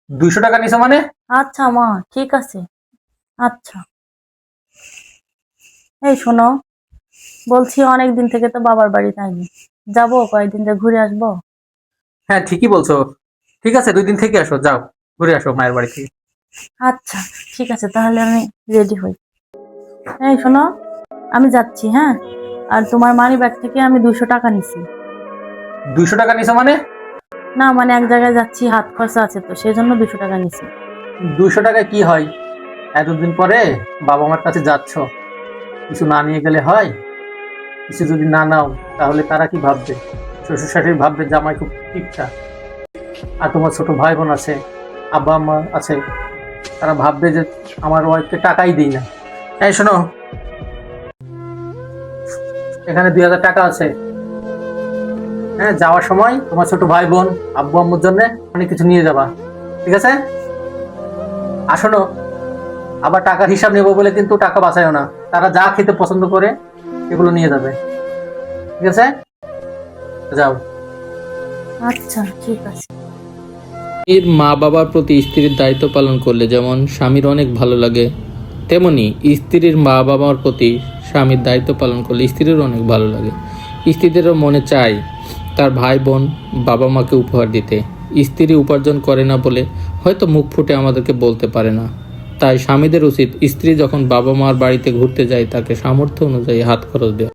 200 টাকা নিছো মানে? আচ্ছা মা, ঠিক আছে। আচ্ছা, এই শোনো, বলছি অনেকদিন থেকে তো বাবার বাড়ি যাইনি, যাবো কয়েকদিন যে ঘুরে আসবো। হ্যাঁ, ঠিকই বলছো। ঠিক আছে, 2 দিন থেকে আসো, যাও ঘুরে আসো মায়ের বাড়ি থেকে। আচ্ছা, ঠিক আছে, তাহলে আমি রেডি হই। এই শোনো, আমি যাচ্ছি, হ্যাঁ। আর তোমার মানি ব্যাগ থেকে আমি 200 টাকা নিছি। 200 টাকা নিছো মানে? না মানে এক জায়গায় যাচ্ছি, হাত খরচা আছে তো সেই জন্য 200 টাকা নিছি। 200 টাকায় কি হয়? এতদিন পরে বাবা মার কাছে যাচ্ছ, কিছু না নিয়ে গেলে হয়? কিছু যদি না নাও তাহলে তারা কি ভাববে? শ্বশুর শাশুড়ি ভাববে জামাই খুব টিপটা। আর তোমার ছোট ভাই বোন আছে, আব্বা আম্মা আছে, তারা ভাববে যে আমার ওয়াইফকে টাকাই দিই না। এই শোনো, এখানে 2000 টাকা আছে। হ্যাঁ, যাওয়ার সময় তোমার ছোট ভাই বোন, আব্বু আম্মুর জন্য অনেক কিছু নিয়ে যাবা, ঠিক আছে? আর শোনো, আবার টাকার হিসাব নেবো বলে কিন্তু টাকা বাঁচায়ও না। তারা যা খেতে পছন্দ করে এগুলো নিয়ে যাবে, ঠিক আছে? যাও। আচ্ছা, ঠিক আছে। স্ত্রীর মা বাবার প্রতি স্ত্রীর দায়িত্ব পালন করলে যেমন স্বামীর অনেক ভালো লাগে, তেমনি স্ত্রীর মা বাবার প্রতি স্বামীর দায়িত্ব পালন করলে স্ত্রীর অনেক ভালো লাগে। স্ত্রীদেরও মনে চায় তার ভাই বোন বাবা মাকে উপহার দিতে। স্ত্রী উপার্জন করে না বলে হয়তো মুখ ফুটে আমাদেরকে বলতে পারে না। তাই স্বামীদের উচিত স্ত্রী যখন বাবা মার বাড়িতে ঘুরতে যায় তাকে সামর্থ্য অনুযায়ী হাত খরচ দেওয়া।